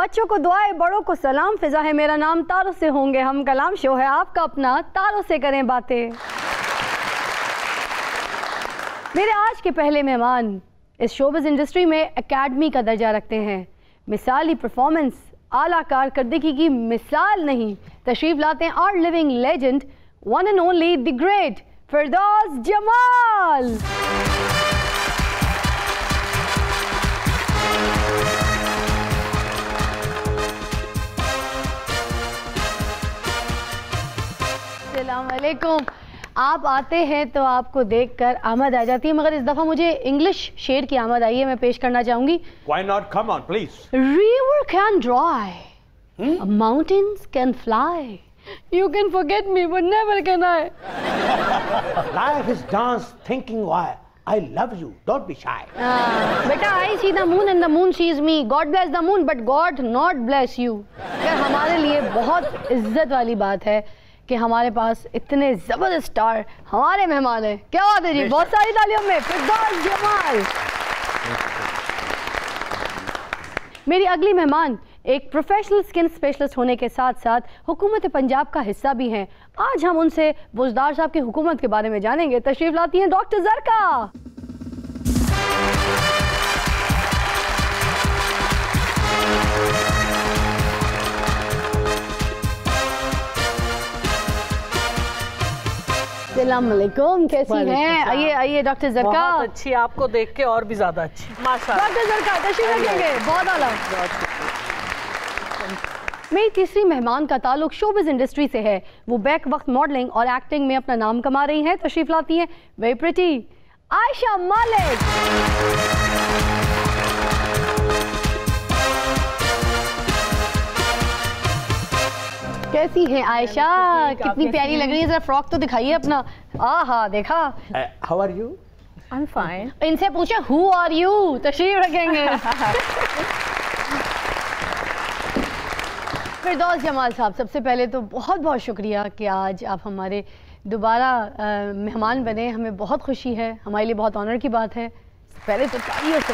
बच्चों को दुआएं, बड़ों को सलाम। फिजा है मेरा नाम, तारों से होंगे हम कलाम। शो है आपका अपना, तारों से करें बातें। मेरे आज के पहले मेहमान इस शोबिज़ इंडस्ट्री में एकेडमी का दर्जा रखते हैं। मिसाली परफॉर्मेंस, आला कारकर्दगी की मिसाल नहीं, तशरीफ लाते हैं our living legend, one and only the great Firdaus Jamal. अस्सलाम वालेकुम। आप आते हैं तो आपको देखकर आमद आ जाती है, मगर इस दफा मुझे इंग्लिश शेर की आमद आई है, मैं पेश करना चाहूंगी। Why not? Come on, please. River can dry, mountains can fly. You can forget me, but never can I. Life is dance, thinking why. I love you. Don't be shy. बेटा, I see the moon and the moon sees me. God bless the moon, but God not bless you. यार हमारे लिए बहुत इज्जत वाली बात है कि हमारे पास इतने जबरदस्त स्टार हमारे मेहमान हैं। क्या बात है जी, बहुत सारी तालियों में फिरदौस जमाल। मेरी अगली मेहमान एक प्रोफेशनल स्किन स्पेशलिस्ट होने के साथ साथ हुकूमत पंजाब का हिस्सा भी हैं। आज हम उनसे बुज़दार साहब की हुकूमत के बारे में जानेंगे। तशरीफ लाती हैं डॉक्टर ज़रका। अस्सलामुअलैकुम, कैसी हैं? आइए आइए डॉक्टर ज़रका। बहुत अच्छी, आपको देख के और भी ज्यादा अच्छी माशाल्लाह। डॉक्टर ज़रका तशरीफ रखेंगे, बहुत आला। मेरी तीसरी मेहमान का ताल्लुक शोबिज़ इंडस्ट्री से है। वो बैक वक्त मॉडलिंग और एक्टिंग में अपना नाम कमा रही हैं। तशरीफ लाती हैं वेरी प्रिटी आयशा मालिक। कैसी हैं आयशा? कितनी प्यारी लग रही है, जरा फ्रॉक तो दिखाइए अपना। आहा, देखा। How are you? I'm fine. इनसे पूछे हु आर यू, तशरीफ रखेंगे। फिरदौस जमाल साहब, सबसे पहले तो बहुत बहुत शुक्रिया कि आज आप हमारे दोबारा मेहमान बने। हमें बहुत खुशी है, हमारे लिए बहुत ऑनर की बात है। पहले तो तालियों से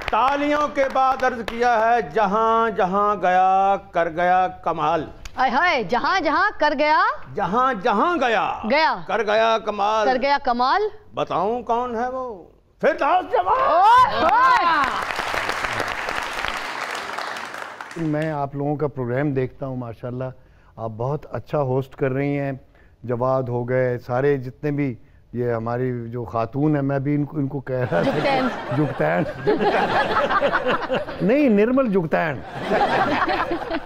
तालियों के बाद अर्ज किया है, जहां जहां गया कर गया कमाल। आय हाय, जहां जहां कर गया, जहां जहां गया गया कर गया कमाल। कर गया कमाल। बताऊं कौन है वो? फिरदौस जमाल। मैं आप लोगों का प्रोग्राम देखता हूँ, माशाल्लाह आप बहुत अच्छा होस्ट कर रही हैं। जवाद हो गए, सारे जितने भी ये हमारी जो खातून है, मैं भी इनको कह रहा था जुगतैन नहीं, निर्मल जुगतैन।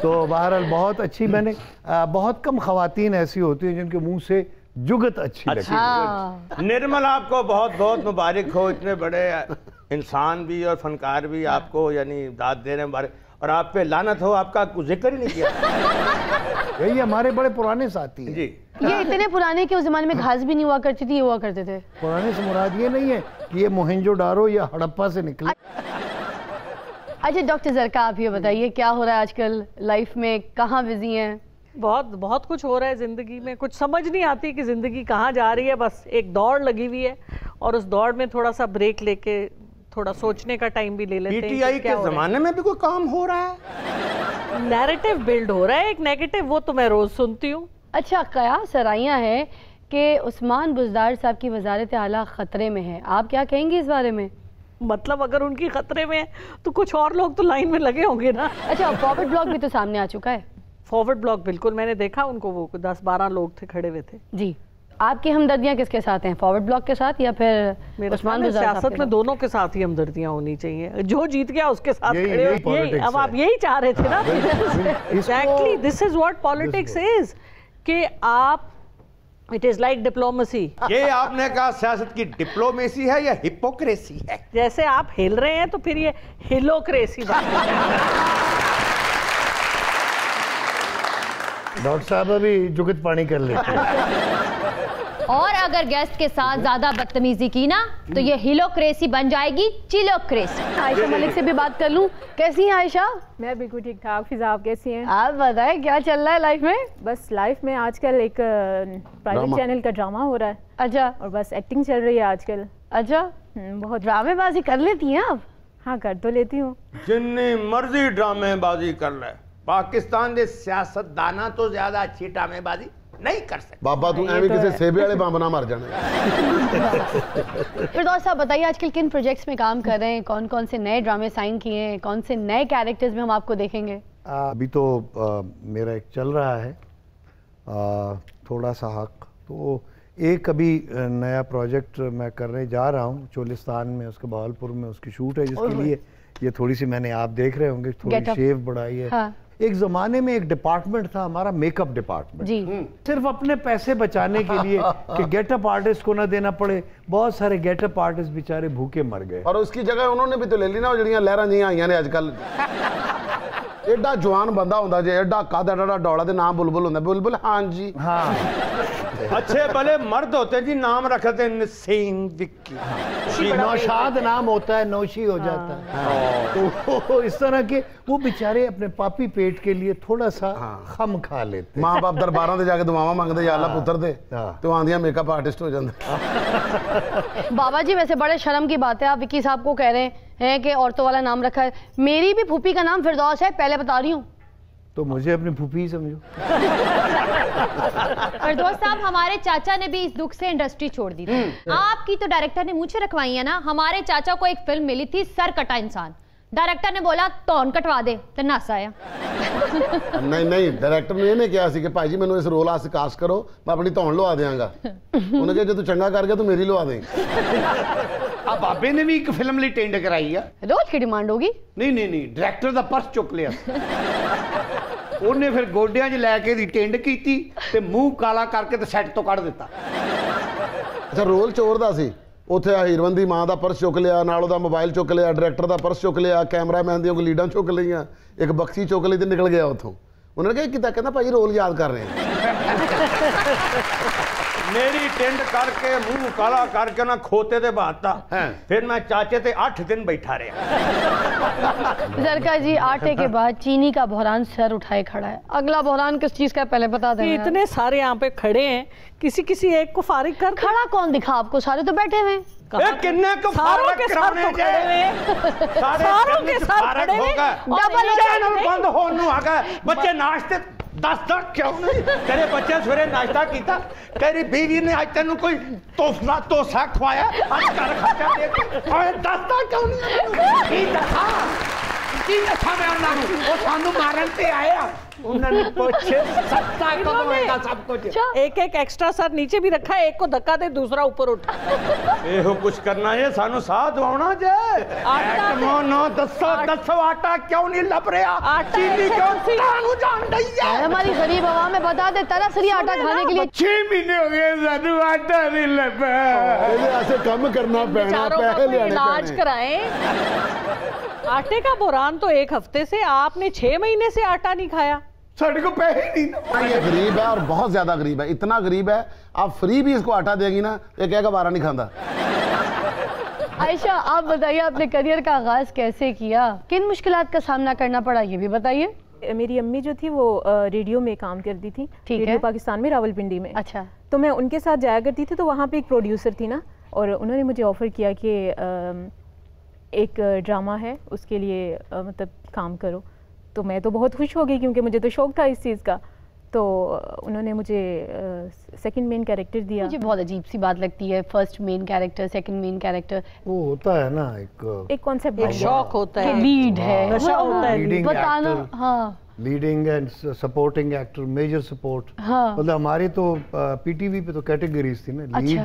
तो बहरहाल बहुत अच्छी। मैंने बहुत कम खवातीन ऐसी होती हैं जिनके मुंह से जुगत अच्छी लगती है। निर्मल, आपको बहुत बहुत मुबारक हो, इतने बड़े इंसान भी और फनकार भी आपको यानी दाद दे रहे हैं मुबारक। और आप पे लानत हो, आपका जिक्र ही नहीं किया। यही हमारे बड़े पुराने साथी हैं जी। ये इतने पुराने के उस जमाने में घास भी नहीं हुआ करती थी, ये हुआ करते थे। पुराने से मुराद ये नहीं है कि ये मोहनजोदारो या हड़प्पा से निकले। अच्छा डॉक्टर ज़रका, आप ये बताइए क्या हो रहा है आजकल लाइफ में, कहाँ बिजी हैं? बहुत कुछ हो रहा है जिंदगी में, कुछ समझ नहीं आती कि जिंदगी कहाँ जा रही है। बस एक दौड़ लगी हुई है और उस दौड़ में थोड़ा सा ब्रेक लेके थोड़ा सोचने का टाइम भी ले लेते हैं। पीटीआई के जमाने में भी कोई काम हो रहा है? नैरेटिव बिल्ड हो रहा है एक नेगेटिव, वो तो मैं रोज सुनती हूँ। अच्छा, कयास सराइयाँ है कि उस्मान बुज़दार साहब की वज़ारत आला खतरे में है, आप क्या कहेंगे इस बारे में? मतलब अगर उनकी खतरे में है तो कुछ और लोग तो लाइन में लगे होंगे ना। अच्छा, फॉरवर्ड ब्लॉक भी तो सामने आ चुका है। फॉरवर्ड ब्लॉक बिल्कुल, मैंने देखा उनको, वो 10-12 लोग थे खड़े हुए थे। जी, आपकी हमदर्दियाँ किसके साथ हैं, फॉरवर्ड ब्लॉक के साथ या फिर उस्मान बुज़दार साहब? सियासत में दोनों के साथ ही हमदर्दियाँ होनी चाहिए, जो जीत गया उसके साथ खड़े हो। अब आप यही चाह रहे थे ना। Exactly, this is what politics is, कि आप, इट इज लाइक डिप्लोमेसी। ये आपने कहा सियासत की डिप्लोमेसी है या हिपोक्रेसी है? जैसे आप हिल रहे हैं तो फिर ये हिलोक्रेसी। डॉक्टर साहब अभी जुगत पानी कर लेते हैं। और अगर गेस्ट के साथ ज्यादा बदतमीजी की ना तो ये हिलोक्रेसी बन जाएगी चिलोक्रेसी। आयशा मलिक से भी बात कर लूं। कैसी हैं आयशा? मैं बिल्कुल ठीक ठाक। फिजा, आप कैसी हैं? आप बताएं क्या चल रहा है लाइफ में? बस लाइफ में आजकल एक प्राइवेट चैनल का ड्रामा हो रहा है। अच्छा। और बस एक्टिंग चल रही है आजकल। अच्छा, बहुत ड्रामेबाजी कर लेती हैं आप? हाँ कर तो लेती हूँ। जितनी मर्जी ड्रामेबाजी कर ले, पाकिस्तान के सियासतदाना तो ज्यादा अच्छी ड्रामेबाजी नहीं कर सकते। बाबा तू एवं किसी सेबे वाले बम ना मर जाने। फिरदौस साहब बताइए आजकल किन प्रोजेक्ट्स में काम कर रहे हैं, कौन कौन से नए ड्रामे साइन किए हैं, कौन से नए कैरेक्टर्स में हम आपको देखेंगे? अभी तो मेरा एक चल रहा है थोड़ा सा हक, तो एक अभी नया प्रोजेक्ट मैं करने जा रहा हूँ चोलिस्तान में, उसके बहावलपुर में उसकी शूट है, जिसके लिए ये थोड़ी सी मैंने आप देख रहे होंगे थोड़ी शेव बढ़ाई है। हाँ। एक ज़माने में एक डिपार्टमेंट था हमारा मेकअप डिपार्टमेंट जी। सिर्फ अपने पैसे बचाने के लिए कि गेटअप आर्टिस्ट को ना देना पड़े, बहुत सारे गेटअप आर्टिस्ट बेचारे भूखे मर गए और उसकी जगह उन्होंने भी तो ले ली ना जड़ियां लहरां जी आईयां ने आजकल। एडा जवान बंदा होंदा जे एडा कादा डा डौला दे नाम बुलबुल होंदा, बुलबुल हां जी हां। अच्छे भले मर्द होते जी नाम रखते नसीम विक्की, नौशाद नाम होता है नौशी हो जाता है। तो इस तरह के वो बेचारे अपने पापी पेट के लिए थोड़ा सा खम खा लेते। माँ बाप दरबारों से जाके दुआवां मांगते या अल्लाह पुत्र दे, तो आंदियां मेकअप आर्टिस्ट हो जाते। बाबा जी वैसे बड़े शर्म की बात है, आप विक्की साहब को कह रहे हैं कि औरतों वाला नाम रखा है। मेरी भी फूफी का नाम फिरदौस है, पहले बता रही हूँ। तो मुझे अपनी फूफी समझो। फिरदौस साहब हमारे चाचा ने भी इस दुख से इंडस्ट्री छोड़ दी थी। आपकी तो डायरेक्टर ने मुझे रखवाई है ना। हमारे चाचा को एक फिल्म मिली थी सर कटा इंसान, डायरेक्टर ने बोला तौन कटवा दे तो नस आया। नहीं नहीं डायरेक्टर ने इन्हें कहा कि भाई जी मैंने इस रोल आस्ते कास्ट करो, मैं अपनी तौन लवा देंगा। उन्हें कहा जो तू चंगा कर गया तो मेरी लवा देंगे। अब बाबे ने भी एक फिल्म ली टेंड कराई है। रोज की डिमांड होगी। नहीं नहीं नहीं डायरेक्टर का पर्स चुक लिया ਉਹਨੇ ਫਿਰ ਗੋਡਿਆਂ 'ਚ ਲੈ ਕੇ ਦੀ ਟਿੰਡ ਕੀਤੀ ਤੇ ਮੂੰਹ ਕਾਲਾ ਕਰਕੇ ਤੇ ਸੈੱਟ ਤੋਂ ਕੱਢ ਦਿੱਤਾ। ਅੱਛਾ ਰੋਲ ਚੋਰ ਦਾ ਸੀ, ਉੱਥੇ ਹੀਰੋਇਨ ਦੀ ਮਾਂ ਦਾ ਪਰਸ ਚੁੱਕ ਲਿਆ, ਨਾਲ ਉਹਦਾ ਮੋਬਾਈਲ ਚੁੱਕ ਲਿਆ, ਡਾਇਰੈਕਟਰ ਦਾ ਪਰਸ ਚੁੱਕ ਲਿਆ, ਕੈਮਰਾਮੈਨ ਦੀਆਂ ਲੀਡਾਂ ਚੁੱਕ ਲਈਆਂ, ਇੱਕ ਬਕਸੀ ਚੁੱਕ ਲਈ ਤੇ ਨਿਕਲ ਗਿਆ ਉੱਥੋਂ। ਉਹਨਾਂ ਨੇ ਕਿਹਾ ਕਿਦਾਂ? ਕਹਿੰਦਾ ਭਾਈ ਰੋਲ ਯਾਦ ਕਰ ਰਹੇ ਹਾਂ। मेरी टेंड करके मुंह काला करके ना खोते दे बाता, फिर मैं चाचे ते 8 दिन बैठा रहा। जरका जी आटे के बाद चीनी का बहरान सर उठाए खड़ा है। अगला बहरान किस चीज का पहले बता दें। इतने सारे यहाँ पे खड़े हैं, किसी किसी एक को फारिग कर। खड़ा कौन दिखा आपको? सारे तो बैठे हुए हैं। किन्ने को सारों के साथ खड़े हुए, सारों के साथ खड़े हुए। डबल चैनल बंद होने आ गए, बच्चे नाश्ते 10 क्यों नहीं? तेरे बच्चे सवेरे नाश्ता किया, तेरी बीवी ने आज तेन कोई तोसा खवाया, आज घर खर्चा दे के 10 क्यों नहीं? दसा मैं उन्होंने वो सानू मारन ते आया, उन्होंने पूछे सत्ता कब होएगा सब कुछ। एक एक एक्स्ट्रा सर नीचे भी रखा है, एक को धक्का दे दूसरा ऊपर उठा। एहो कुछ करना है, सानू साथ दवाना जे। आटा नो दसो आटा क्यों नहीं लभ रहा? चीनी क्यों सानू जान दई है? हमारी गरीब आवाम में बता दे तरसरी आटा खाने के लिए 6 महीने हो गए सानू आटा नहीं लभा। ऐसे कम करना पैना, पैसे लेने इलाज कराएं। आटे का बुरान तो 1 हफ्ते से, आपने 6 महीने से आटा नहीं खाया। साढ़े को पैसे नहीं। ये गरीब है और बहुत ज्यादा गरीब है, इतना गरीब है आप फ्री भी इसको आटा देगी ना ये कहेगा बारा नहीं खाता। आयशा आप बताइए आपने करियर का आगाज कैसे किया, किन मुश्किलात का सामना करना पड़ा ये भी बताइए। मेरी अम्मी जो थी वो रेडियो में काम करती थी, रेडियो पाकिस्तान में रावलपिंडी में। अच्छा। तो मैं उनके साथ जाया करती थी, तो वहाँ पे एक प्रोड्यूसर थी ना, और उन्होंने मुझे ऑफ़र किया कि एक ड्रामा है उसके लिए मतलब काम करो। तो मैं तो बहुत खुश हो गई क्योंकि मुझे तो शौक था इस चीज़ का। तो उन्होंने मुझे सेकंड मेन कैरेक्टर दिया। मुझे बहुत अजीब सी बात लगती है, first main character second main character. वो होता है ना एक कॉन्सेप्ट, एक शौक होता है, लीड है, नशा होता है बताना। हाँ leading and supporting actor, major support. मतलब हमारे तो पीटीवी पे तो कैटेगरीज थी ना, lead,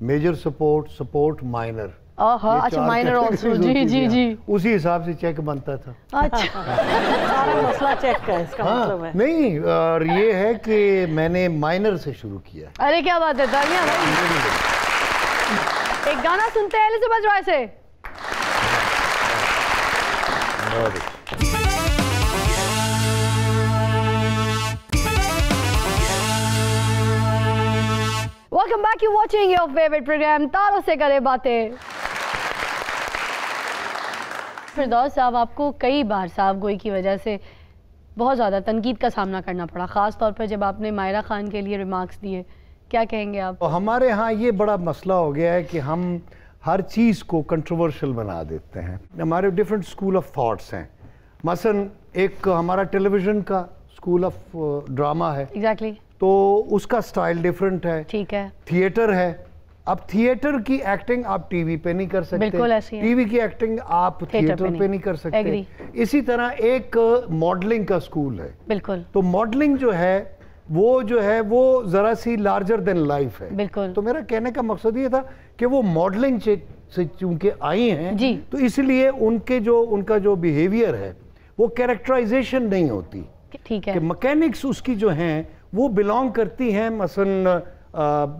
major support, support, minor. अच्छा माइनर आल्सो। जी जी जी उसी हिसाब से चेक बनता था। अच्छा सारा मसला चेक का इसका मतलब है। नहीं और ये है कि मैंने माइनर से शुरू किया। अरे क्या बात है, तालियां भाई। एक गाना सुनते हैं एलिजाबेथ रॉय से। Welcome back, you're watching your favorite program तारों से करे बातें। फिरदौस साहब आपको कई बार साहब गोई की वजह से बहुत ज़्यादा तनकीद का सामना करना पड़ा, ख़ास तौर पर जब आपने मायरा खान के लिए रिमार्क्स दिए, क्या कहेंगे आप? हमारे यहाँ ये बड़ा मसला हो गया है कि हम हर चीज़ को कंट्रोवर्शियल बना देते हैं। हमारे डिफरेंट स्कूल ऑफ थॉट्स हैं। मसलन एक हमारा टेलीविज़न का स्कूल ऑफ ड्रामा है, एग्जैक्टली तो उसका स्टाइल डिफरेंट है। ठीक है। थिएटर है, अब थिएटर की एक्टिंग आप टीवी पे नहीं कर सकते, बिल्कुल ऐसी है। टीवी की एक्टिंग आप थिएटर पे नहीं कर सकते। Agree। इसी तरह एक मॉडलिंग का स्कूल है, बिल्कुल। तो मॉडलिंग जो है वो जरा सी लार्जर देन लाइफ है। बिल्कुल। तो मेरा कहने का मकसद ये था कि वो मॉडलिंग से चूंकि आई हैं जी, तो इसलिए उनका जो बिहेवियर है वो कैरेक्टराइजेशन नहीं होती। ठीक है। कि मैकेनिक्स उसकी जो हैं वो बिलोंग करती हैं मसलन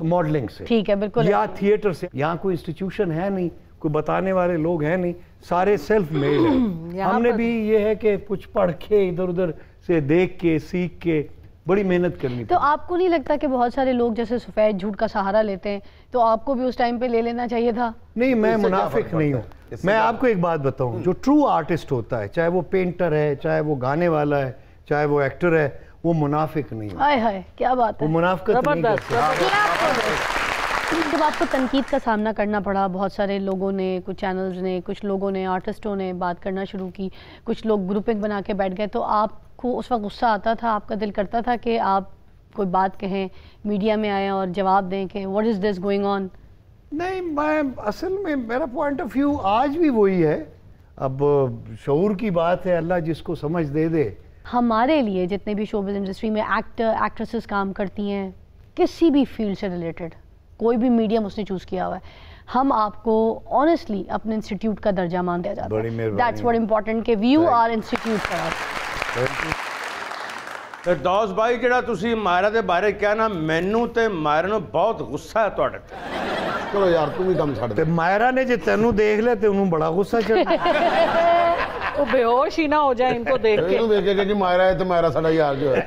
मॉडलिंग से, ठीक है, बिल्कुल, या थिएटर से। यहाँ कोई इंस्टीट्यूशन है नहीं, कोई बताने वाले लोग हैं नहीं, सारे सेल्फ मेड हैं। हमने भी ये है कि कुछ पढ़ के इधर उधर से देख के सीख के बड़ी मेहनत करनी। तो आपको नहीं लगता कि बहुत सारे लोग जैसे सफेद झूठ का सहारा लेते हैं, तो आपको भी उस टाइम पे ले लेना चाहिए था? नहीं, मैं मुनाफिक नहीं हूँ। मैं आपको एक बात बताऊँ, जो ट्रू आर्टिस्ट होता है, चाहे वो पेंटर है, चाहे वो गाने वाला है, चाहे वो एक्टर है, वो मुनाफिक नहीं है। हाय हाय, क्या बात है, वो मुनाफिकत नहीं करता। जब आपको तनकीद का सामना करना पड़ा, बहुत सारे लोगों ने, कुछ चैनल्स ने, कुछ लोगों ने, आर्टिस्टों ने बात करना शुरू की, कुछ लोग ग्रुपिंग बना के बैठ गए, तो आपको उस वक्त गुस्सा आता था? आपका दिल करता था कि आप कोई बात कहें, मीडिया में आए और जवाब दें कि what is this going on? नहीं, मैं असल में मेरा पॉइंट ऑफ व्यू आज भी वही है। अब शऊर की बात है, अल्लाह जिसको समझ दे दे। हमारे लिए जितने भी शोबिज़ इंडस्ट्री में एक्टर एक्ट्रेसेस काम करती हैं, किसी भी फील्ड से रिलेटेड, कोई भी मीडियम उसने चूज़ किया हुआ है, हम आपको ऑनेस्टली अपने इंस्टीट्यूट का दर्जा मान दिया जाता है। दैट्स व्हाट इम्पोर्टेंट कि you are institute for us. Firdaus भाई, ਜਿਹੜਾ ਤੁਸੀਂ ਮਾਇਰਾ ਦੇ ਬਾਰੇ ਕਿਹਾ ਨਾ, ਮੈਨੂੰ ਤੇ ਮਾਇਰਾ ਨੂੰ ਬਹੁਤ ਗੁੱਸਾ ਹੈ ਤੁਹਾਡੇ ਤੇ। ਚਲੋ ਯਾਰ ਤੂੰ ਵੀ ਕੰਮ ਛੱਡ ਦੇ। ਤੇ ਮਾਇਰਾ ਨੇ ਜੇ ਤੈਨੂੰ ਦੇਖ ਲਿਆ ਤੇ ਉਹਨੂੰ ਬੜਾ ਗੁੱਸਾ ਚੜਦਾ। वो बेहोश ही ना हो जाए इनको देख के। ਇਹਨੂੰ ਦੇਖ ਕੇ ਕਿ ਮਾਇਰਾ ਹੈ ਤੇ ਮਾਇਰਾ ਸਾਡਾ ਯਾਰ ਜੋ ਹੈ।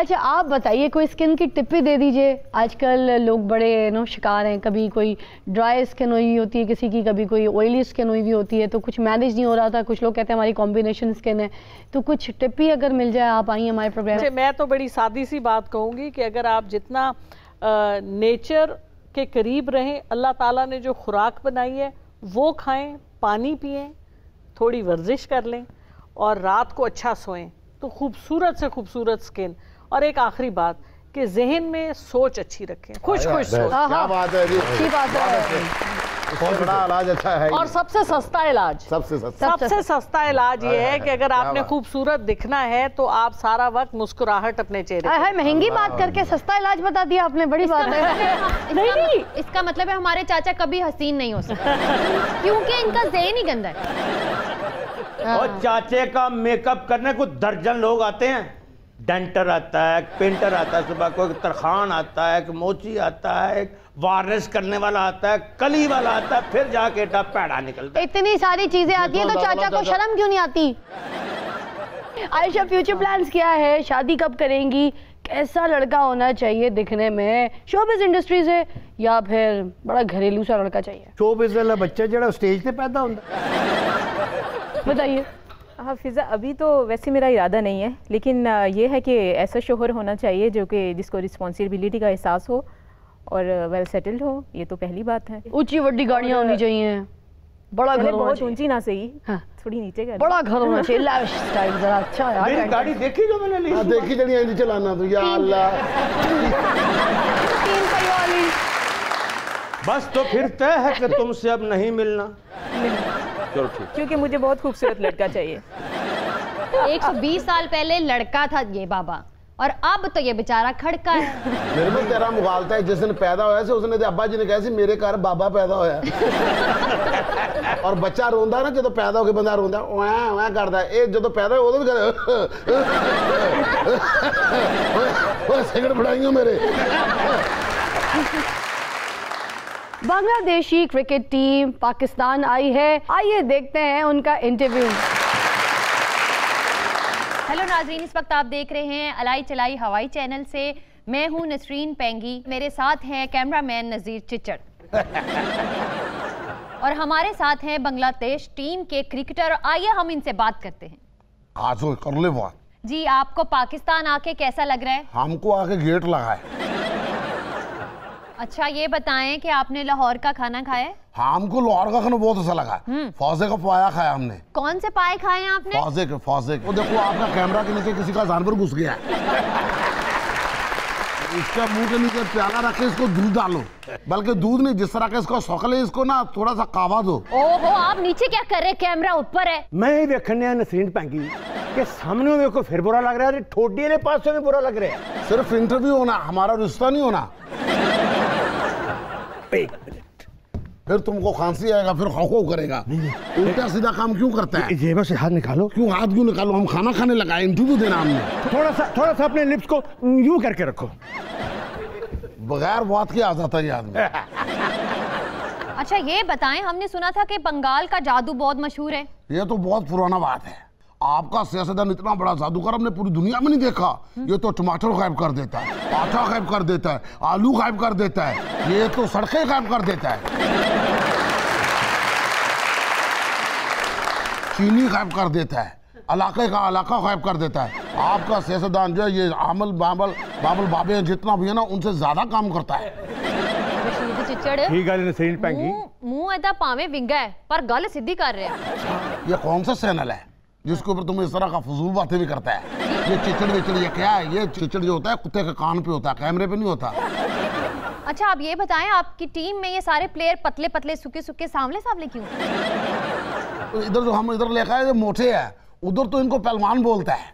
अच्छा, आप बताइए, कोई स्किन की टिप भी दे दीजिए। आजकल लोग बड़े शिकार हैं, कभी कोई ड्राई स्किन हुई होती है किसी की, कभी कोई ऑयली स्किन हुई भी होती है, तो कुछ मैनेज नहीं हो रहा था। कुछ लोग कहते हैं हमारी कॉम्बिनेशन स्किन है, तो कुछ टिप ही अगर मिल जाए। आप आई हमारे प्रोग्राम। मैं तो बड़ी सादी सी बात कहूँगी कि अगर आप जितना नेचर के करीब रहें, अल्लाह ताला ने जो खुराक बनाई है वो खाएं, पानी पिएं, थोड़ी वर्जिश कर लें और रात को अच्छा सोएं, तो खूबसूरत से खूबसूरत स्किन। और एक आखिरी बात कि जहन में सोच अच्छी रखें, खुश खुश सोच। क्या बात है जी, अच्छी बात है। बहुत बड़ा इलाज अच्छा है। और सबसे सस्ता इलाज, सबसे सस्ता इलाज ये है कि अगर आपने खूबसूरत दिखना है तो आप सारा वक्त मुस्कुराहट अपने चेहरे पे। महंगी बात करके सस्ता इलाज बता दिया आपने, बड़ी बात है। नहीं, इसका मतलब है हमारे चाचा कभी हसीन नहीं हो सकते क्योंकि इनका ज़हन ही गंदा है। और चाचे का मेकअप करने को दर्जन लोग आते हैं। डेंटर आता है, पेंटर आता है, सुबह को एक तरखान आता है, एक मोची आता है, एक वार्निश करने वाला आता है, कली वाला आता है, फिर जाके पैड़ा निकलता है। इतनी सारी चीजें आती है तो चाचा को शर्म क्यों नहीं आती? आयशा, फ्यूचर प्लान्स क्या है? शादी कब करेंगी? कैसा लड़का होना चाहिए दिखने में, शोबिज़ इंडस्ट्री से, या फिर बड़ा घरेलू सा लड़का चाहिए? शोबिज़ वाला बच्चा जो स्टेज पे पैदा होता। बताइए। हाँ फिज़ा, अभी तो वैसे मेरा इरादा नहीं है, लेकिन ये है कि ऐसा शोहर होना चाहिए जो कि जिसको रिस्पॉन्सिबिलिटी का एहसास हो और वेल सेटल्ड हो। ये तो पहली बात है। ऊंची बड़ी गाड़ियाँ होनी चाहिए, बड़ा घर, बहुत ऊंची ना सही, हाँ, थोड़ी नीचे कर, बड़ा घर होना चाहिए, लैविश स्टाइल जरा अच्छा यार। मेरी गाड़ी देखी जो मैंने ली? हाँ देखी, जड़ी इंज चलाना तू, या अल्लाह। तीन पहियों वाली। बस तो फिर तय है कि तुमसे अब नहीं मिलना। चलो ठीक। क्योंकि मुझे बहुत खूबसूरत लड़का चाहिए। 120 साल पहले लड़का था ये बाबा, और अब तो ये बेचारा खड़का है। मेरे में तेरा मुगालता है, जिस दिन पैदा होया से उसने ते अब्बा जी ने कहा सी मेरे घर बाबा पैदा होया। और बच्चा रोंदा ना, जो पैदा होके बंदा रोंदा ओए ओए करदा है, ए जो पैदा होया उदों भी कर ओए सिगरेट फड़ाइयो मेरे। बांग्लादेशी क्रिकेट टीम पाकिस्तान आई है, आइए देखते हैं उनका इंटरव्यू। हेलो नाजरीन, इस वक्त आप देख रहे हैं अलाई चलाई हवाई चैनल से। मैं हूं नसरीन पेंगी, मेरे साथ हैं कैमरामैन नज़ीर चिचड़ और हमारे साथ हैं बांग्लादेश टीम के क्रिकेटर। आइए हम इनसे बात करते हैं। आज कर ले बात जी, आपको पाकिस्तान आके कैसा लग रहा है? हमको आके गेट लगा है। अच्छा ये बताएं कि आपने लाहौर का खाना खाया है? हाँ, हमको लाहौर का खाना बहुत अच्छा लगा। फौजे का पाया खाया हमने। कौन से पाए खाए हैं आपने? फौजे के। वो देखो आपका कैमरा के नीचे किसी का जानवर घुस गया है। इसका मुंह के नीचे प्याला रख के इसको दूध डालो, बल्कि दूध नहीं, जिस तरह का इसको शौकल है इसको ना थोड़ा सा कावा दो। ओहो, आप नीचे क्या कर रहे हैं? कैमरा ऊपर है। मैं देखने नसरीन भैंगी के सामने मेरे को फिर बुरा लग रहा है, ठोडी वाले पास से भी बुरा लग रहा है। सिर्फ इंटरव्यू होना, हमारा रिश्ता नहीं होना। फिर तुमको खांसी आएगा, फिर खो करेगा। उल्टा सीधा काम क्यों करता है? जेब से हाथ निकालो। क्यों हाथ क्यों निकालो? हम खाना खाने लगा, इंटरव्यू देना हमने। थोड़ा सा अपने लिप्स को यूं करके रखो। बगैर बात के आ जाता है आदमी। अच्छा ये बताएं, हमने सुना था कि बंगाल का जादू बहुत मशहूर है। ये तो बहुत पुराना बात है। आपका सियासतदान इतना बड़ा जादूगर हमने पूरी दुनिया में नहीं देखा। ये तो टमाटर गायब कर देता है, आटा गायब कर देता है, आलू गायब कर देता है, ये तो सड़कें गायब कर देता है, चीनी गायब कर देता है, इलाके का इलाका गायब कर देता है। आपका सियासतदान जो है ये आमल बाबल बाबे जितना भी है ना उनसे ज्यादा काम करता है। ठीक है नसरीन भैंगी, मुंह ऐसा पावे विंगा है पर गल सीधी कर रहे हैं। ये कौन सा चैनल है जिसके ऊपर तुम इस तरह का फजूल बातें भी करता है? ये चिचड़ विचड़ ये क्या है? ये चिचड़ जो होता है कुत्ते के कान पे होता है, कैमरे पे नहीं होता। अच्छा आप ये बताएं, आपकी टीम में ये सारे प्लेयर पतले पतले सूखे सूखे सांवले सांवले क्यों? इधर जो हम इधर लेकर आए मोटे है, उधर तो इनको पहलवान बोलता है।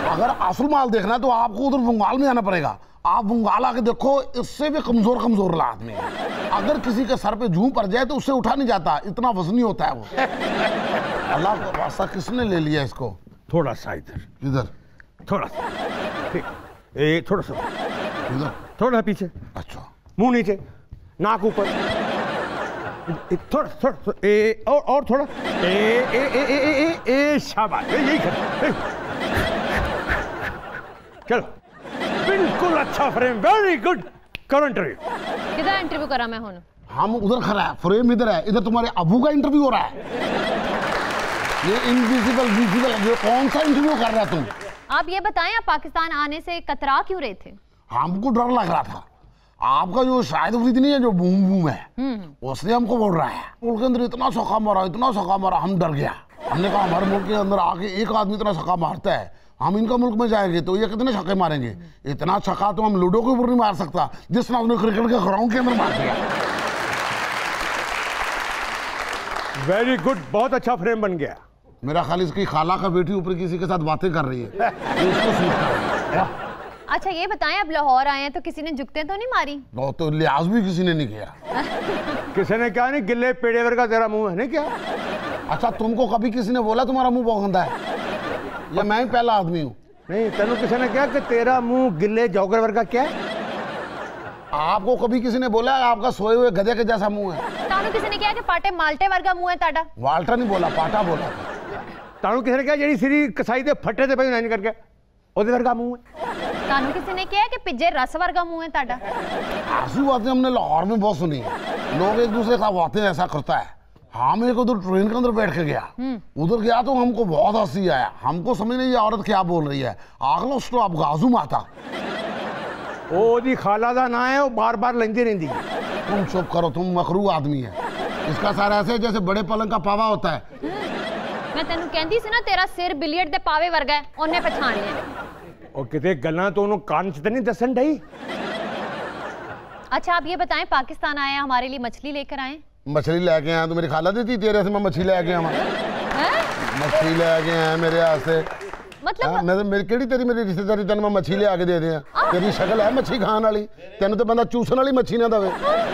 अगर असल माल देखना है तो आपको उधर बंगाल में आना पड़ेगा। आप बंगाल आके देखो, इससे भी कमजोर आदमी है। अगर किसी के सर पे जूं पड़ जाए तो उससे उठा नहीं जाता, इतना वजनी होता है वो। अल्लाह का वास्ता किसने ले लिया इसको? थोड़ा सा इधर थोड़ा सा, ठीक, थोड़ा सा इधर, थोड़ा पीछे। अच्छा, मुंह नीचे, नाक ऊपर, थोड़ा और थोड़ा, शाबाश, यही कर। चलो, बिल्कुल अच्छा फ्रेम, वेरी गुड। करो इंटरव्यू। किधर इंटरव्यू करा मैं हूं? हम उधर खड़ा है, फ्रेम इधर है, इधर तुम्हारे अबू का इंटरव्यू हो रहा है। ये इनविजिबल विजिबल, ये कौन सा इंटरव्यू कर रहा है तुम? आप ये बताएं, आप पाकिस्तान आने से कतरा क्यों रहे थे? हमको डर लग रहा था। आपका जो शायद नहीं है, जो बूम बूम है, उसने हमको बोल रहा है मुल्क के अंदर इतना सौखा मारा, हम डर गया। हमने कहा हमारे मुल्क के अंदर आके एक आदमी इतना छक्का मारता है, हम इनका मुल्क में जाएंगे तो ये कितने छक्के मारेंगे? इतना छक्का तो हम लूडो के ऊपर नहीं मार सकता जिसने हमने क्रिकेट के ग्राउंड के अंदर मार दिया। वेरी गुड, बहुत अच्छा फ्रेम बन गया। मेरा ख्याल इसकी खाला का बेटी ऊपर किसी के साथ बातें कर रही है, उसको सूट कर रहा है। अच्छा ये बताएं, अब लाहौर आए हैं तो किसी ने जुगते तो नहीं मारी? तो लिहाज भी किसी ने नहीं किया। किसी ने क्या नहीं, गिल्ले पेड़ेवर का तेरा मुंह है नहीं क्या? अच्छा तुमको कभी किसी ने बोला तुम्हारा मुंह बहुत गंदा है? या मैं ही पहला आदमी हूँ? नहीं, तेनू किसी ने क्या कि तेरा मुंह गिल्ले जौगरवर का क्या है? आपको कभी किसी ने बोला आपका सोए हुए गधे के जैसा मुंह है? तानू किसी ने क्या कि पाटे माल्टे वर्गा मुंह है ताड़ा? वाल्टा नहीं बोला, पाटा बोला। तानू किसी ने क्या जेडी सिरी कसाई दे फट्टे ते नहीं करके ओदे वर्गा मुंह है? तानू किसी ने क्या कि पिज्जे रस वर्गा मुंह है ताड़ा? ऐसी बातें हमने लाहौर में बहुत सुनी है, लोग एक दूसरे का बातें ऐसा करता है। हम एक उधर ट्रेन के अंदर बैठ के गया, उधर गया तो हमको बहुत हंसी आया। हमको समझ नहीं ये औरत क्या बोल रही है। आगलो उसको आप गाजू माता ओदी खाला दा ना है, वो बार बार लेंदी रहती है। तुम चुप करो, तुम मकरू आदमी है। इसका सारा ऐसे जैसे बड़े पलंग का पावा होता है। मैं तेनू कहती सी ना तेरा सिर बिलियर्ड दे पावे वर्गा है, ओने पहचान लिया। और किते गल्लां तो उन्होंने कान च नहीं दसन ढई। अच्छा आप ये बताएं, पाकिस्तान आए हमारे लिए मछली लेकर आए? मछली लेके आया तो मेरी खाला देती, तेरे से मैं मछली लेके आया। मछली लेके आया मेरे हाथ मतलब मेरी केड़ी तेरी मेरी रिश्तेदारी तेन मैं मछली ले आके दे दिया। तेरी शक्ल है मच्छी खान वाली, तेन तो बंदा चूसन वाली मच्छी ना दवे।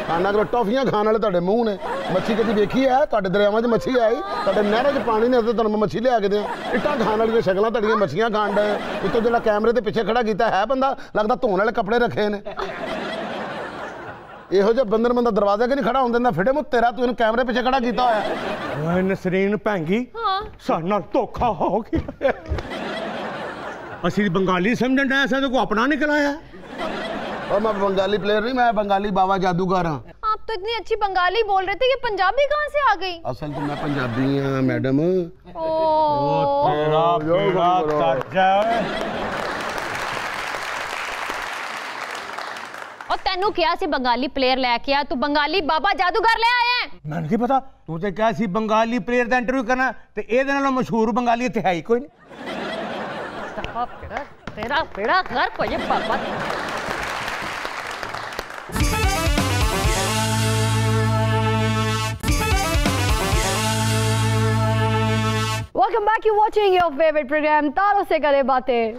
खाना करो टॉफियां खाने वाले तुहाडे मुंह ने। मच्छी कभी देखी है? तुहाडे दरियावां 'च मच्छी आई, तुहाडे नहरां 'च पानी नहीं, तुहानूं मैं मच्छी ले आके दिया। इट्टां खान वाली शक्लां तुहाडियां मच्छियां खान डे। उत्तों जिहड़ा कैमरे ते पिछे खड़ा कीता है बंदा, लगदा धोण वाले कपड़े रखे ने। ਇਹੋ ਜਿਹਾ ਬੰਦਰ ਬੰਦਾ ਦਰਵਾਜ਼ੇ ਕੇ ਨਹੀਂ ਖੜਾ ਹੁੰਦੇ ਨਾ ਫਿੜੇ ਮੂੰ ਤੇਰਾ ਤੂੰ ਇਹਨੂੰ ਕੈਮਰੇ ਪਿੱਛੇ ਖੜਾ ਕੀਤਾ ਹੋਇਆ। ਓਏ ਨਸਰੀਨ ਭੈਂਗੀ, ਸਾਡੇ ਨਾਲ ਧੋਖਾ ਹੋ ਗਿਆ। ਅਸੀਂ बंगाली समझਣ आया था तो को अपना निकल आया। और मैं बंगाली प्लेयर नहीं, मैं बंगाली बाबा जादूगर हाँ। आप तो इतनी अच्छी बंगाली बोल रहे थे, ये पंजाबी कहाँ से आ गई? असल तो मैं पंजाबी हाँ मैडम। तेरा बेड़ा और तेनू क्या सी बंगाली प्लेयर लेके आ, तू बंगाली बाबा जादूगर ले आए हैं। मैंने की पता तू ते क्या सी बंगाली प्लेयर दा इंटरव्यू करना ते एदे नालों मशहूर बंगाली इत्थे है ही कोई नहीं। तेरा बेड़ा गर्क हो जाए पापा। Welcome back. You're watching your favorite program तारों से करे बातें।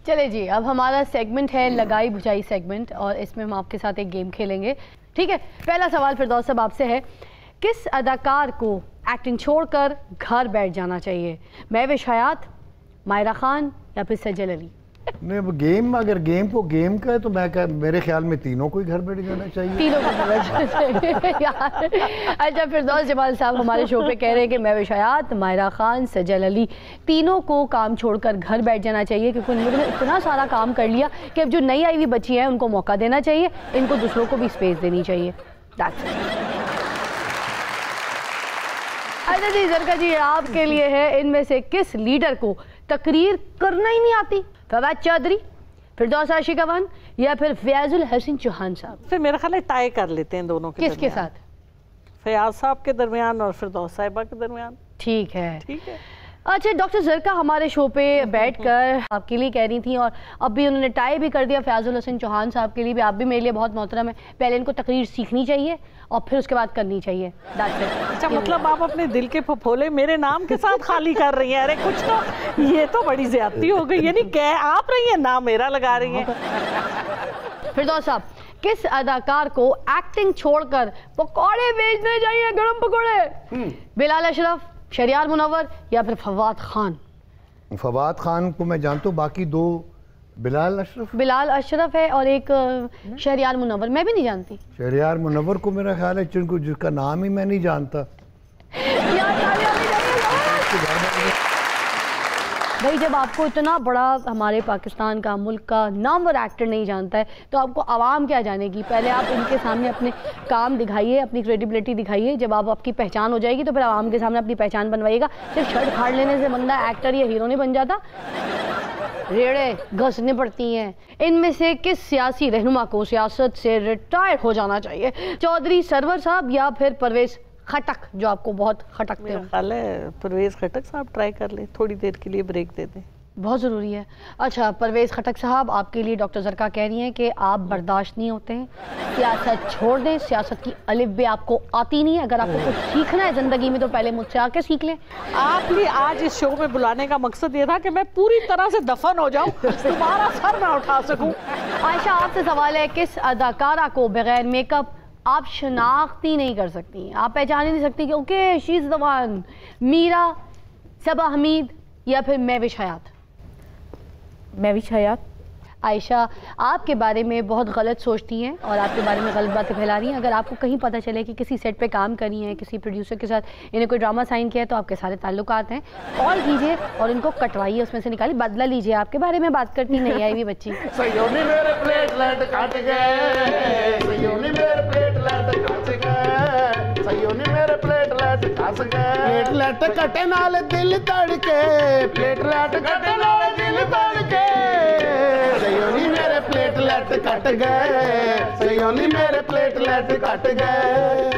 चले जी, अब हमारा सेगमेंट है लगाई बुझाई सेगमेंट और इसमें हम आपके साथ एक गेम खेलेंगे। ठीक है, पहला सवाल फिरदौस साहब आपसे है, किस अदाकार को एक्टिंग छोड़कर घर बैठ जाना चाहिए? महविश हयात, मायरा खान या फिर सजल अली? नहीं, अब गेम, अगर गेम को गेम का है तो मेरे ख्याल में तीनों को ही घर बैठ जाना चाहिए। तीनों को घर बैठ जाना चाहिए यार। अच्छा, फिरदौस जमाल साहब हमारे शो पे कह रहे हैं कि महविश हयात, मायरा खान, सजल अली तीनों को काम छोड़कर घर बैठ जाना चाहिए, क्योंकि उन लोगों ने इतना सारा काम कर लिया कि अब जो नई आई हुई बच्ची है उनको मौका देना चाहिए, इनको दूसरों को भी स्पेस देनी चाहिए। अच्छा जी, जरका जी आपके लिए है, इनमें से किस लीडर को तकरीर करना ही नहीं आती? फवाद चौधरी, फिरदौस आशिकवान या फिर फयाजुल हसन चौहान साहब? फिर मेरा ख्याल है टाई कर लेते हैं दोनों के। किसके साथ? फयाज साहब के दरमियान और फिरदौस साहिबा के दरमियान। ठीक है, ठीक है। अच्छा, डॉक्टर जरका हमारे शो पे बैठकर आपके लिए कह रही थी और अब भी उन्होंने टाई भी कर दिया फयाजुल हसन चौहान साहब के लिए भी। आप भी मेरे लिए बहुत मोहतरम है। पहले इनको तकरीर सीखनी चाहिए और फिर उसके बाद करनी चाहिए। अच्छा, मतलब आप अपने दिल के फफोले मेरे नाम के साथ खाली कर रही हैं? अरे कुछ तो, ये तो बड़ी ज्यादती हो गई। यानी कह आप रही हैं, नाम मेरा लगा रही हैं। फिरदौस साहब, किस अदाकार को एक्टिंग छोड़कर पकौड़े बेचने चाहिए, गरम पकौड़े? बिलाल अशरफ, शरियार मुनव्वर या फिर फवाद खान? फवाद खान को मैं जानता हूँ, बाकी दो बिलाल अशरफ है और एक शरियार मुनव्वर, मैं भी नहीं जानती। शरियार मुनव्वर को मेरा ख्याल है जिसका नाम ही मैं नहीं जानता। भाई, जब आपको इतना बड़ा हमारे पाकिस्तान का, मुल्क का नामवर एक्टर नहीं जानता है तो आपको आवाम क्या जानेगी? पहले आप इनके सामने अपने काम दिखाइए, अपनी क्रेडिबिलिटी दिखाइए। जब आप आपकी पहचान हो जाएगी तो फिर आवाम के सामने अपनी पहचान बनवाइएगा। सिर्फ शर्ट फाड़ लेने से बंदा एक्टर या हीरो नहीं बन जाता, रेड़े घसने पड़ती हैं। इनमें से किस सियासी रहनुमा को सियासत से रिटायर हो जाना चाहिए? चौधरी सरवर साहब या फिर परवेज खटक, जो आपको बहुत खटकते हैं? ख्याल है परवेज खटक साहब ट्राई कर ले, थोड़ी देर के लिए ब्रेक दे दें, बहुत ज़रूरी है। अच्छा, परवेज खटक साहब आपके लिए डॉक्टर जरका कह रही हैं कि आप बर्दाश्त नहीं होते हैं, सियासत छोड़ दें। सियासत की अलिफ बे आपको आती नहीं है। अगर आपको कुछ सीखना है ज़िंदगी में तो पहले मुझसे आके सीख लें। आपने आज इस शो में बुलाने का मकसद ये था कि मैं पूरी तरह से दफन हो जाऊं, दोबारा सर ना उठा सकूं। आयशा, आपसे सवाल है, किस अदाकारा को बगैर मेकअप आप शनाख्त ही नहीं कर सकती? आप पहचान ही नहीं सकती कि okay she is the one? Meera, Saba Hameed या फिर महविश हयात? महविश हयात। आयशा, आपके बारे में बहुत गलत सोचती हैं और आपके बारे में गलत बातें फैला रही हैं। अगर आपको कहीं पता चले कि किसी सेट पे काम कर रही हैं, किसी प्रोड्यूसर के साथ इन्हें कोई ड्रामा साइन किया है, तो आपके सारे ताल्लुकात हैं, कॉल कीजिए और इनको कटवाइए, उसमें से निकालिए, बदला लीजिए। आपके बारे में बात करती नहीं आई हुई बच्ची। सयोनी मेरे प्लेटलेट काट गए, सयोनी मेरे प्लेटलेट काट गए, सयोनी मेरे प्लेटलेट काट गए, प्लेटलेट कटे नाल दिल धड़के, प्लेटलेट कटे नाल दिल धड़के, सयोनी मेरे प्लेटलेट कट गए, सयोनी मेरे प्लेटलेट कट गए,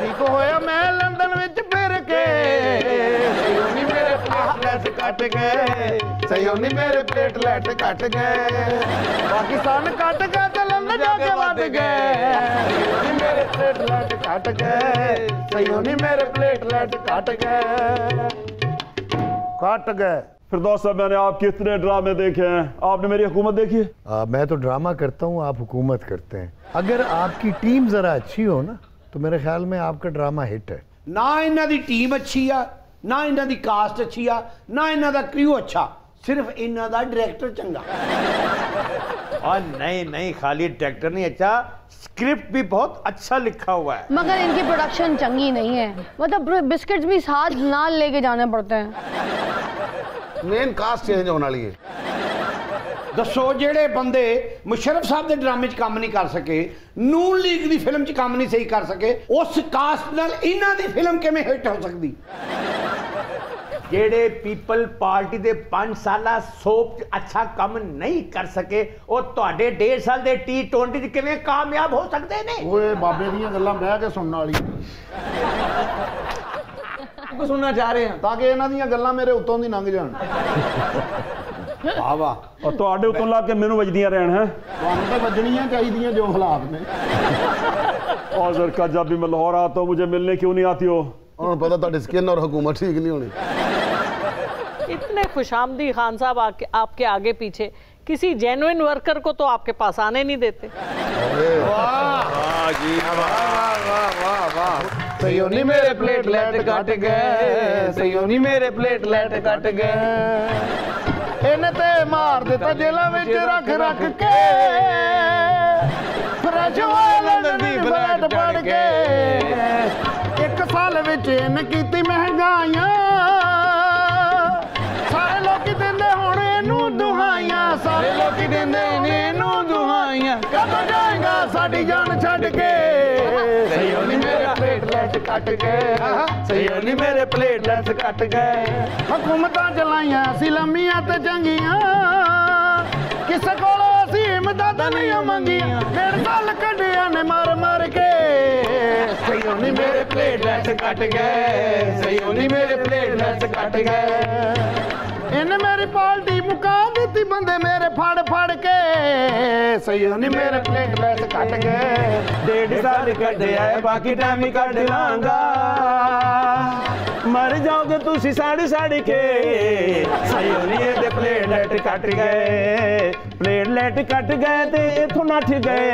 ठीक होया मैं लंदन विच फिर के, सयोनी मेरे प्लेटलेट कट गए, सयोनी मेरे प्लेटलेट कट गए, पाकिस्तान कट गए ते लंदन जाके वध गए, सयोनी मेरे प्लेटलेट कट गए, सयोनी मेरे प्लेटलेट कट गए। फिरदौस साहब, मैंने आपके इतने ड्रामे देखे हैं, आपने मेरी हुकूमत देखी है? मैं तो ड्रामा करता हूँ, आप हुकूमत करते हैं। अगर आपकी टीम जरा अच्छी हो ना तो मेरे ख्याल में आपका ड्रामा हिट है। ना इन्हां दी टीम अच्छी आ, ना इन्हां दी कास्ट अच्छी आ, ना इन्हां दा क्रू अच्छा, सिर्फ इन्हां दा डायरेक्टर चंगा। और नहीं, खाली डायरेक्टर नहीं अच्छा, स्क्रिप्ट भी बहुत अच्छा लिखा हुआ है, मगर इनकी प्रोडक्शन चंगी नहीं है। मतलब बिस्किट्स भी साथ नाल लेके जाने पड़ते हैं। मेन कास्ट चेंज होने वाली है। दसो, जेड़े बंदे मुशर्रफ साहब के ड्रामे च काम नहीं कर सके, नून लीग की फिल्म च काम नहीं सही कर सके, उस कास्ट नाल इन्हां दी फिल्म किवें हिट हो सकती? ਜਿਹੜੇ ਪੀਪਲ ਪਾਰਟੀ ਦੇ 5 ਸਾਲਾ ਸੋਪ 'ਚ ਅੱਛਾ ਕੰਮ ਨਹੀਂ ਕਰ ਸਕੇ ਉਹ ਤੁਹਾਡੇ 1.5 ਸਾਲ ਦੇ T20 'ਚ ਕਿਵੇਂ ਕਾਮਯਾਬ ਹੋ ਸਕਦੇ ਨੇ? ਓਏ ਬਾਬੇ ਦੀਆਂ ਗੱਲਾਂ ਬਹਿ ਕੇ ਸੁਣਨ ਵਾਲੀ ਕੋ ਸੁਣਨਾ ਚਾਹ ਰਹੇ ਹਾਂ ਤਾਂ ਕਿ ਇਹਨਾਂ ਦੀਆਂ ਗੱਲਾਂ ਮੇਰੇ ਉੱਤੋਂ ਦੀ ਲੰਘ ਜਾਣ। ਵਾਹ ਵਾਹ। और ਤੁਹਾਡੇ ਉੱਤੋਂ ਲਾ ਕੇ ਮੈਨੂੰ ਵੱਜਦੀਆਂ ਰਹਿਣ ਹੈ। ਤੁਹਾਨੂੰ ਤਾਂ ਵੱਜਣੀਆਂ ਚਾਹੀਦੀਆਂ ਜੋ ਹਾਲਾਤ ਨੇ। और सर का जब भी मैं लाहौर आता हूँ मुझे मिलने क्यों नहीं आती हो? ਹੁਣ ਪਤਾ ਤੁਹਾਡੀ ਸਕਿਨ ਔਰ हुकूमत ठीक नहीं होनी। इतने खुशामदी खान साहब आपके आगे पीछे किसी जेन्युइन वर्कर को तो आपके पास आने नहीं देते। सयोनी मेरे प्लेटलेट कट गए, सयोनी मेरे प्लेटलेट कट गए। ਇਹਨੇ ਤੇ ਮਾਰ ਦਿੱਤਾ ਜੇਲਾਂ ਵਿੱਚ ਰੱਖ ਰੱਖ ਕੇ ਫਰੈਸ਼ ਹੋਏ ਲੰਡਨ ਦੀ ਫਲੈਟ ਪੜ ਕੇ। 1 ਸਾਲ ਵਿੱਚ ਇਹਨੇ ਕੀਤੀ ਮਹਿੰਗਾਈਆਂ ਸਾਰੇ ਲੋਕੀ ਦਿੰਦੇ ਹੁਣ ਇਹਨੂੰ ਦੁਹਾਈਆਂ ਸਾਰੇ ਲੋਕੀ ਦਿੰਦੇ ਇਹਨੂੰ ਦੁਹਾਈਆਂ ਕਦੋਂ ਜਾਏਗਾ ਸਾਡੀ ਜਾਨ ਛੱਡ ਕੇ। सयोनी मेरे प्लेटलेट कट गए, सयोनी मेरे प्लेटलेट कट गए। ਹਕੂਮਤਾਂ ਚਲਾਈਆਂ ਸੀ ਲੰਮੀਆਂ ਤੇ ਚੰਗੀਆਂ ਕਿਸੇ ਕੋਲੋਂ ਅਸੀਂ ਇਮਦਾਦਾਂ ਨਹੀਂ ਮੰਗੀਆਂ 1.5 ਸਾਲ ਕੱਢਿਆ ਨੇ ਮਾਰ ਮਾਰ ਕੇ। सयोनी मेरे प्लेटलेट कट गए, सयोनी मेरे प्लेटलेट कट गए। ਇਹਨੇ ਮੇਰੀ ਪਾਲਟੀ ਮੁਕਾ ਦਿੱਤੀ ਬੰਦੇ ਮੇਰੇ ਫੜ ਫੜ ਕੇ। ਸਯੋਨੀ ਮੇਰੇ ਪਲੇਟਲੈਟ ਕੱਟ ਗਏ 1.5 साल ਕੱਢਿਆ ਬਾਕੀ ਟਾਈਮ ਹੀ ਕੱਢ ਲਾਂਗਾ। ਮਰ ਜਾਓਗੇ ਤੁਸੀਂ ਸਾੜੀ ਸਾੜੀ ਕੇ। ਸਯੋਨੀ ਦੇ ਪਲੇਟਲੈਟ ਕੱਟ ਗਏ, ਪਲੇਟਲੈਟ ਕੱਟ ਗਏ ਤੇ ਇਥੋਂ ਨੱਠ ਗਏ।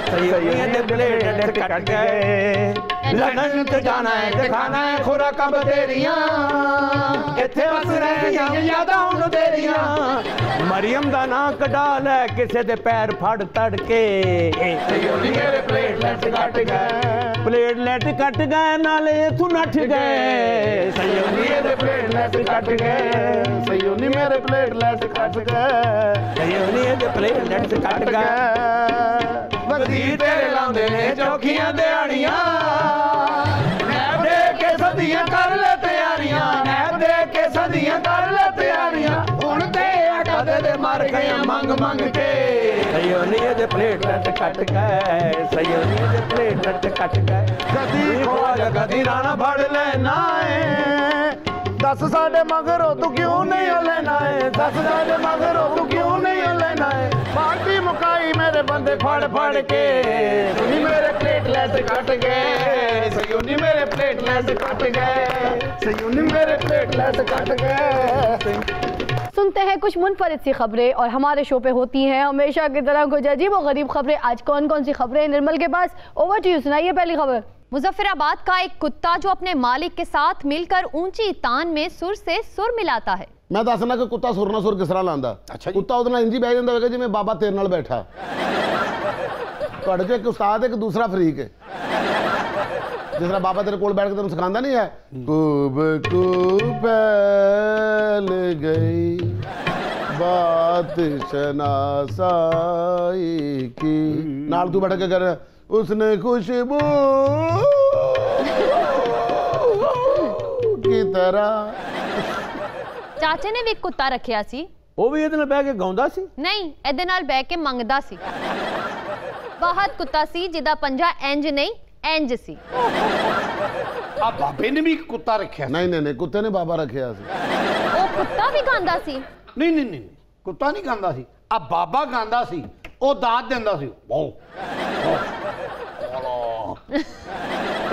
ਸਯੋਨੀ ਦੇ ਪਲੇਟਲੈਟ ਕੱਟ ਗਏ। ਲੰਡਨ ਤੇ ਜਾਣਾ ਹੈ ਤੇ ਖਾਣਾ ਹੈ ਖੁਰਾਕਾਂ ਬਥੇਰੀਆਂ ਇੱਥੇ ਬਸ ਰਹਿ ਗਈਆਂ ਯਾਦਾਂ ਹੁਣ ਤੇਰੀਆਂ। ਮਰੀਮ ਦਾ ਨਾਂ ਕਢਾ ਲੈ ਕਿਸੇ ਦੇ ਪੈਰ ਫੜ ਤੜ ਕੇ। ਸਯੋਨੀ ਮੇਰੇ ਪਲੇਟਲੈਟ ਕੱਟ ਗਏ, ਪਲੇਟਲੈਟ ਕੱਟ ਗਏ ਨਾਲੇ ਇਥੋਂ ਨੱਠ ਗਏ। ਸਯੋਨੀ ਦੇ ਪਲੇਟਲੈਟ ਕੱਟ ਗਏ, ਸਯੋਨੀ ਮੇਰੇ ਪਲੇਟਲੈਟ ਕੱਟ ਗਏ। ਸਯੋਨੀ ਦੇ ਪਲੇਟਲੈਟ ਕੱਟ ਗਏ। ਵਜ਼ੀਰ ਤੇਰੇ ਲਾਉਂਦੇ ਨੇ ਚੌਕੀਆਂ ਦਿਹਾੜੀਆਂ ਨੈਬ ਦੇ ਕੇ ਸਦੀਆਂ ਕਰ ਲੈ ਤਿਆਰੀਆਂ, ਨੈਬ ਦੇ ਕੇ ਸਦੀਆਂ ਕਰ ਲੈ ਤਿਆਰੀਆਂ। ਹੁਣ ਤੇ ਆਟਾ ਦੇ ਮਰ ਗਏ ਮੰਗ ਮੰਗ ਕੇ। ਸਯੋਨੀ ਦੇ ਪਲੇਟਲੈਟ ਕੱਟ ਗਏ, ਸਯੋਨੀ ਦੇ ਪਲੇਟਲੈਟ ਕੱਟ ਗਏ। ਕਦੀ ਖੋਜ ਕਦੀ ਰਾਣਾ ਫੜ ਲੈਣਾ ਏ ਦੱਸ ਸਾਡੇ ਮਗਰੋਂ ਤੂੰ ਕਿਉਂ ਨਹੀਂ ਲੈਣਾ ਏ ਦੱਸ ਸਾਡੇ ਮਗਰੋਂ ਤੂੰ ਕਿਉਂ ਨਹੀਂ ਲੈਣਾ ਏ। ਪਾਰਟੀ ਮੁਕਾਈ ਮੇਰੇ ਬੰਦੇ ਫੜ ਫੜ ਕੇ। ਸਯੋਨੀ ਮੇਰੇ ਪਲੇਟਲੈਟ ਕੱਟ ਗਏ, ਸਯੋਨੀ ਮੇਰੇ ਪਲੇਟਲੈਟ ਕੱਟ ਗਏ, ਸਯੋਨੀ ਮੇਰੇ ਪਲੇਟਲੈਟ ਕੱਟ गए। सुनते हैं कुछ मुनफरिद सी खबरें और हमारे शो पे होती हैं हमेशा की तरह कुछ अजीब और गरीब खबरें। आज कौन कौन सी खबरें निर्मल के पास? ओवर टू यू, सुनाइए पहली खबर। मुजफ्फराबाद का एक कुत्ता जो अपने मालिक के साथ मिलकर ऊंची तान में सुर से सुर मिलाता है। मैं दसना कि कुत्ता सुर ना सुर किस तरह लांदा। कुत्ता उहदे नाल इंज ही बह जांदा होगा जिवें बाबा तेरे नाल बैठा। तुहाडे च एक उस्ताद एक दूसरा फरीक है जिस तरह बाबा तेरे कोल बैठ के तेन सिखांदा नहीं है खूब फैल गई बात शनासाई की नाल तू बैठ के कर उसने खुशबू की तरह। ਚਾਚੇ ਨੇ ਵੀ ਇੱਕ ਕੁੱਤਾ ਰੱਖਿਆ ਸੀ। ਉਹ ਵੀ ਇਹਦੇ ਨਾਲ ਬਹਿ ਕੇ ਗਾਉਂਦਾ ਸੀ? ਨਹੀਂ, ਇਹਦੇ ਨਾਲ ਬਹਿ ਕੇ ਮੰਗਦਾ ਸੀ। ਬਹੁਤ ਕੁੱਤਾ ਸੀ ਜਿਹਦਾ ਪੰਜਾ ਇੰਜ ਨਹੀਂ ਇੰਜ ਸੀ। ਆ ਬਾਬੇ ਨੇ ਵੀ ਕੁੱਤਾ ਰੱਖਿਆ? ਨਹੀਂ ਨਹੀਂ ਨਹੀਂ, ਕੁੱਤੇ ਨੇ ਬਾਬਾ ਰੱਖਿਆ ਸੀ। ਉਹ ਕੁੱਤਾ ਵੀ ਗਾਉਂਦਾ ਸੀ? ਨਹੀਂ ਨਹੀਂ ਨਹੀਂ, ਕੁੱਤਾ ਨਹੀਂ ਗਾਉਂਦਾ ਸੀ। ਆ ਬਾਬਾ ਗਾਉਂਦਾ ਸੀ, ਉਹ ਦਾਤ ਦਿੰਦਾ ਸੀ।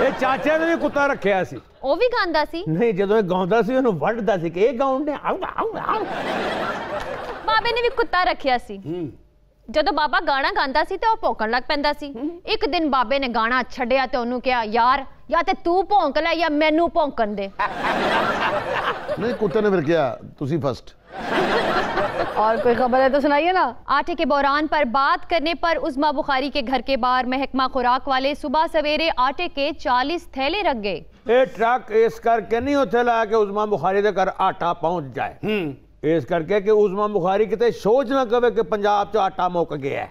ਇਹ ਚਾਚੇ ਨੇ ਵੀ ਕੁੱਤਾ ਰੱਖਿਆ ਸੀ? ਉਹ ਵੀ ਗਾਉਂਦਾ ਸੀ? ਨਹੀਂ, ਜਦੋਂ ਇਹ ਗਾਉਂਦਾ ਸੀ ਉਹਨੂੰ ਵੱਢਦਾ ਸੀ ਕਿ ਇਹ ਗਾਉਣ ਨੇ। ਬਾਬੇ ਨੇ ਵੀ ਕੁੱਤਾ ਰੱਖਿਆ ਸੀ। ਜਦੋਂ ਬਾਬਾ ਗਾਣਾ ਗਾਉਂਦਾ ਸੀ ਤੇ ਉਹ ਭੌਂਕਣ ਲੱਗ ਪੈਂਦਾ ਸੀ। ਇੱਕ ਦਿਨ ਬਾਬੇ ਨੇ ਗਾਣਾ ਛੱਡਿਆ ਤੇ ਉਹਨੂੰ ਕਿਹਾ ਯਾਰ ਜਾਂ ਤੇ ਤੂੰ ਭੌਂਕ ਲੈ ਜਾਂ ਮੈਨੂੰ ਭੌਂਕਣ ਦੇ। नहीं कुत्ते ने फिर किया तुसी फर्स्ट। और कोई खबर है तो सुनाइए ना। आटे के बहरान पर बात करने पर उज़मा बुखारी के घर के बाहर महकमा खुराक वाले सुबह सवेरे आटे के 40 थैले रख गए। ਇਹ ਟਰੱਕ ਇਸ ਕਰਕੇ ਨਹੀਂ ਉੱਥੇ ਲਾ ਕੇ ਉਜ਼ਮਾ ਬੁਖਾਰੀ ਦੇ ਘਰ ਆਟਾ ਪਹੁੰਚ ਜਾਏ। ਇਸ ਕਰਕੇ ਕਿ ਉਜ਼ਮਾ ਬੁਖਾਰੀ ਕਿਤੇ ਸੋਚ ਨਾ ਕਵੇ ਕਿ ਪੰਜਾਬ 'ਚ ਆਟਾ ਮੁੱਕ ਗਿਆ।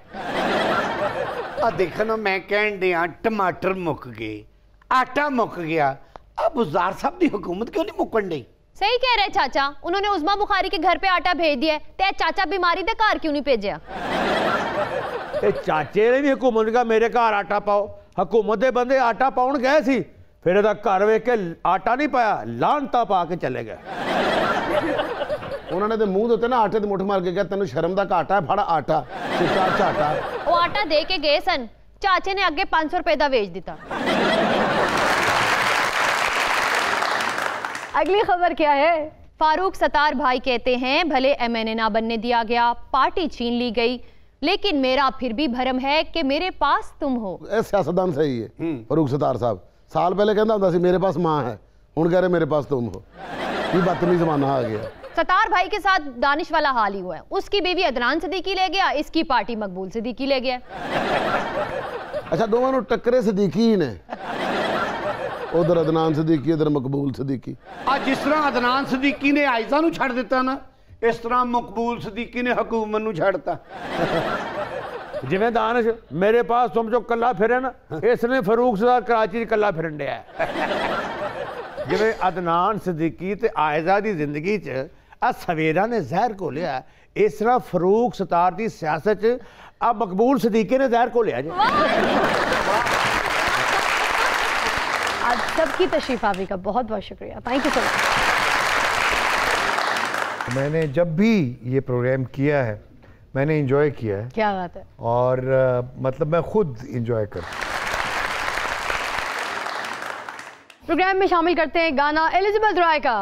ਆ ਦੇਖਣ ਮੈਂ ਕਹਿਣ ਡਿਆ ਟਮਾਟਰ ਮੁੱਕ ਗਏ, ਆਟਾ ਮੁੱਕ ਗਿਆ। ਆ ਬੁਜ਼ਾਰ ਸਾਹਿਬ ਦੀ ਹਕੂਮਤ ਕਿਉਂ ਨਹੀਂ ਮੁੱਕਣ ਡਈ? सही कह रहे चाचा, उन्होंने उस्मा बुखारी के घर पे आटा भेज दिया है, ते चाचा बीमारी दे घर क्यों नहीं भेजा? चाचे ने भी हुकूमत का मेरे घर आटा पाओ, हुकूमत के बंदे आटा पाउन गए सी, फिर ਇਹਦਾ घर वेख के आटा नहीं पाया, लानता पा के चले गए। उन्होंने तो मुंह देते ना आटे मुठ मार के कहा तेन शर्म का घाटा है, फड़ आटा चिट्टा झाटा। वो आटा दे के गए सन, चाचे ने अगे 500 रुपए का बेच दिता। अगली खबर क्या है? फारूक सतार भाई कहते हैं भले MNA ना बनने दिया गया, पार्टी छीन ली गई, लेकिन मेरा फिर भी भरम है कि मेरे पास तुम हो। सियासतदान सही है फारूक सतार साहब। साल पहले कहता होता सी मेरे पास माँ है, हुण कह रहे मेरे पास तुम हो। ये बदतमीज जमाना आ गया। सतार भाई के साथ दानिश वाला हाल ही हुआ है, उसकी बीवी अदनान सिद्दीकी ले गया, इसकी पार्टी मकबूल सिद्दीकी ले गया। अच्छा दोनों नूं टक्करे सिद्दीकी ही ने, उधर अदनान सिद्दीकी इधर मकबूल सिद्दीकी। आज जिस तरह अदनान सिद्दीकी ने आयजा नूं छड़ दिता ना, इस तरह मकबूल सिद्दीकी ने हुकूमत नूं छड़ता। जिवें दानिश मेरे पास तुम जो कला फिरे ना, इसने फारूक सतार कराची कला फिरन दिया है। जिवें अदनान सिद्दीकी ते आयजा दी जिंदगी च आ सवेरा ने जहर को लिया, इस तरह फारूक सतार दी सियासत च आ मकबूल सिद्दीकी ने जहर को लिया। जी आज सबकी तशरीफ आवी का बहुत बहुत शुक्रिया, थैंक यू सो मच। मैंने जब भी ये प्रोग्राम किया है मैंने एंजॉय किया है। क्या बात है। और मतलब मैं खुद एंजॉय करता हूँ। प्रोग्राम में शामिल करते हैं गाना एलिजाबेथ रॉय का